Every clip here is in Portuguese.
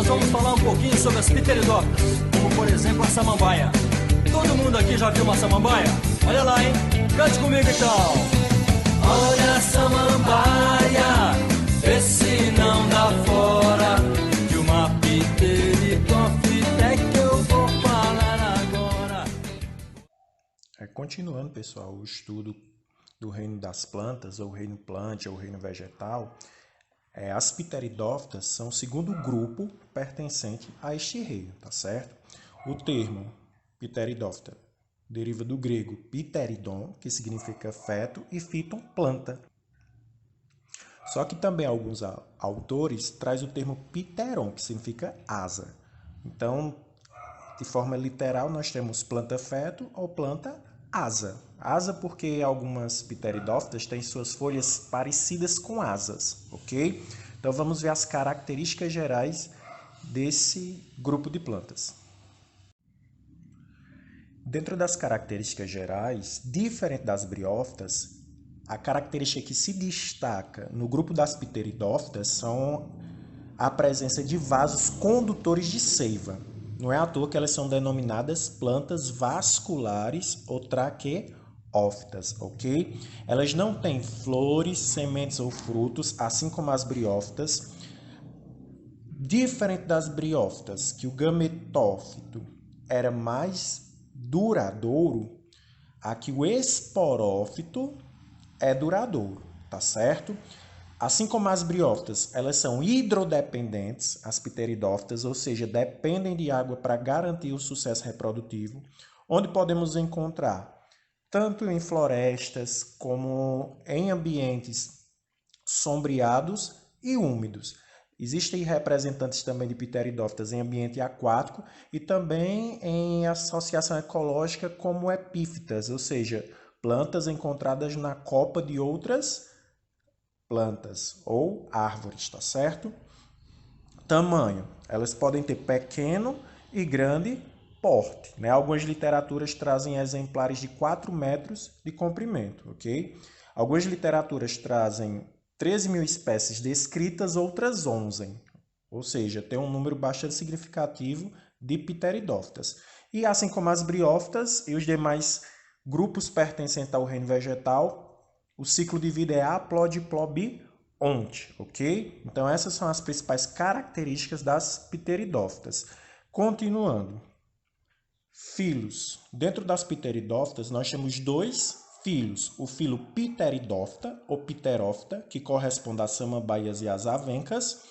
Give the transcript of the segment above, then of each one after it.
nós vamos falar um pouquinho sobre as pteridófitas, como por exemplo a samambaia. Todo mundo aqui já viu uma samambaia? Olha lá, hein? Cante comigo então. Olha a samambaia, vê se não dá fora de uma pteridófita é que eu vou falar agora. Continuando, pessoal, o estudo do reino das plantas, ou reino plante, ou reino vegetal, as pteridófitas são o segundo grupo pertencente a este reino, tá certo? O termo pteridófita deriva do grego pteridon, que significa feto, e phyton, planta. Só que também alguns autores trazem o termo pteron, que significa asa. Então, de forma literal, nós temos planta-feto ou planta-asa. Asa porque algumas pteridófitas têm suas folhas parecidas com asas, ok? Então, vamos ver as características gerais desse grupo de plantas. Dentro das características gerais, diferente das briófitas, a característica que se destaca no grupo das pteridófitas são a presença de vasos condutores de seiva. Não é à toa que elas são denominadas plantas vasculares ou traqueófitas, ok? Elas não têm flores, sementes ou frutos, assim como as briófitas. Diferente das briófitas, que o gametófito era mais duradouro, aqui o esporófito é duradouro, tá certo? Assim como as briófitas, elas são hidrodependentes, as pteridófitas, ou seja, dependem de água para garantir o sucesso reprodutivo, onde podemos encontrar tanto em florestas como em ambientes sombreados e úmidos. Existem representantes também de pteridófitas em ambiente aquático e também em associação ecológica como epífitas, ou seja, plantas encontradas na copa de outras plantas ou árvores, tá certo? Tamanho. Elas podem ter pequeno e grande porte, né? Algumas literaturas trazem exemplares de 4 metros de comprimento, ok? Algumas literaturas trazem 13.000 espécies descritas, outras 11. Ou seja, tem um número bastante significativo de pteridófitas. E assim como as briófitas e os demais grupos pertencentes ao reino vegetal, o ciclo de vida é aplodiplobiont, ok? Então, essas são as principais características das pteridófitas. Continuando. Filos. Dentro das pteridófitas, nós temos 2 filos. O filo Pteridófita, ou Pterófita, que corresponde às samambaias e às avencas,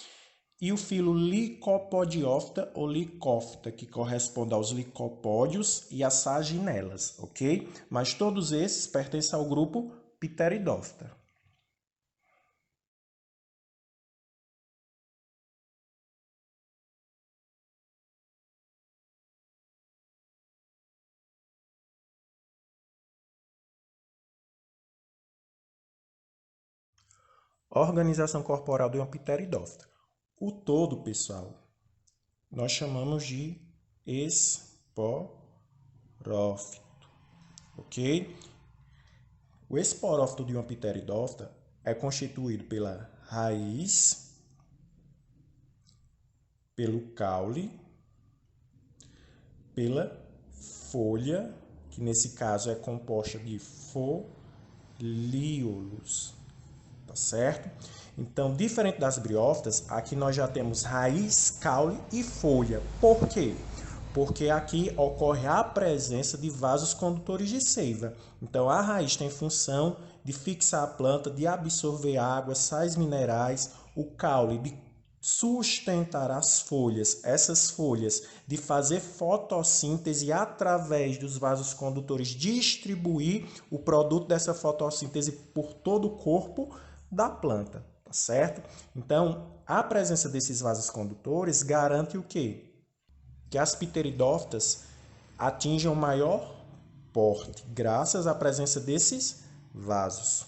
e o filo Licopodiófita, ou Licófita, que corresponde aos licopódios e às saginelas, ok? Mas todos esses pertencem ao grupo Pteridófita. Organização corporal de uma pteridófita. O todo, pessoal, nós chamamos de esporófito, ok? O esporófito de uma pteridófita é constituído pela raiz, pelo caule, pela folha, que nesse caso é composta de folíolos, tá certo? Então, diferente das briófitas, aqui nós já temos raiz, caule e folha. Por quê? Porque aqui ocorre a presença de vasos condutores de seiva. Então, a raiz tem função de fixar a planta, de absorver água, sais minerais, o caule de sustentar as folhas, essas folhas de fazer fotossíntese através dos vasos condutores, distribuir o produto dessa fotossíntese por todo o corpo da planta, tá certo? Então, a presença desses vasos condutores garante o quê? Que as pteridófitas atinjam maior porte, graças à presença desses vasos.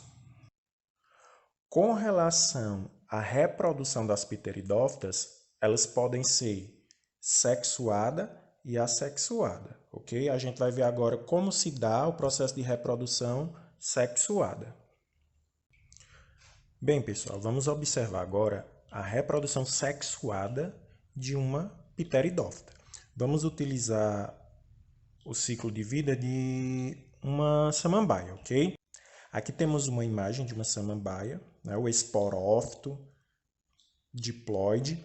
Com relação à reprodução das pteridófitas, elas podem ser sexuada e assexuada, ok? A gente vai ver agora como se dá o processo de reprodução sexuada. Bem, pessoal, vamos observar agora a reprodução sexuada de uma pteridófita. Vamos utilizar o ciclo de vida de uma samambaia, ok? Aqui temos uma imagem de uma samambaia, né? O esporófito diploide.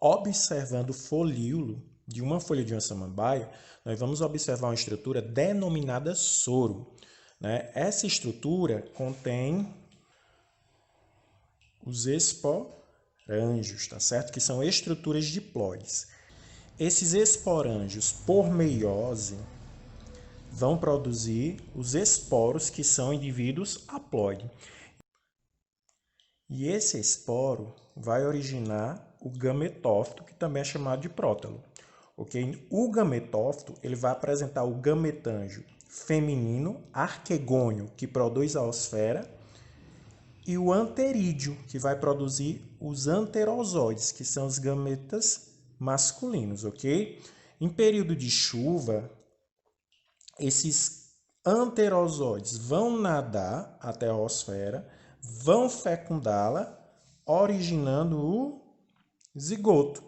Observando o folíolo de uma folha de uma samambaia, nós vamos observar uma estrutura denominada soro, né? Essa estrutura contém os esporângios, tá certo? Que são estruturas diploides. Esses esporângios, por meiose, vão produzir os esporos, que são indivíduos haploide. E esse esporo vai originar o gametófito, que também é chamado de prótalo. Okay? O gametófito ele vai apresentar o gametângio feminino, arquegônio, que produz a osfera, e o anterídeo, que vai produzir os anterosóides, que são os gametas masculinos. Okay? Em período de chuva, esses anterosóides vão nadar até a osfera, vão fecundá-la, originando o zigoto.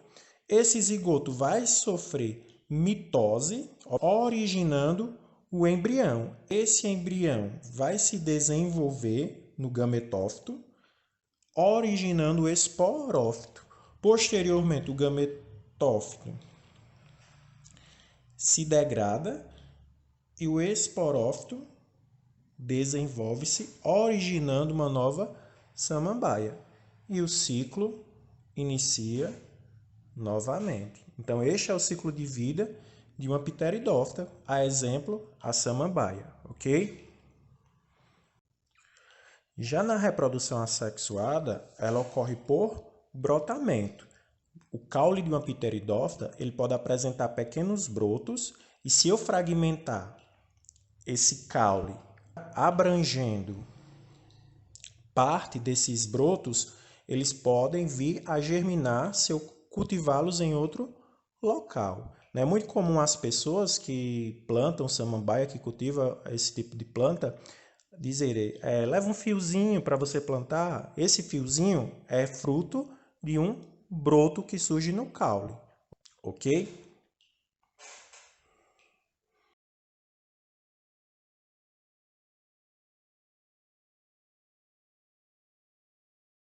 Esse zigoto vai sofrer mitose, originando o embrião. Esse embrião vai se desenvolver no gametófito, originando o esporófito. Posteriormente, o gametófito se degrada e o esporófito desenvolve-se, originando uma nova samambaia. E o ciclo inicia novamente. Então, este é o ciclo de vida de uma pteridófita, a exemplo, a samambaia, ok? Já na reprodução assexuada, ela ocorre por brotamento. O caule de uma pteridófita ele pode apresentar pequenos brotos e se eu fragmentar esse caule abrangendo parte desses brotos, eles podem vir a germinar se eu cultivá-los em outro local. É muito comum as pessoas que plantam samambaia, que cultivam esse tipo de planta, dizerem, leva um fiozinho para você plantar. Esse fiozinho é fruto de um broto que surge no caule, ok?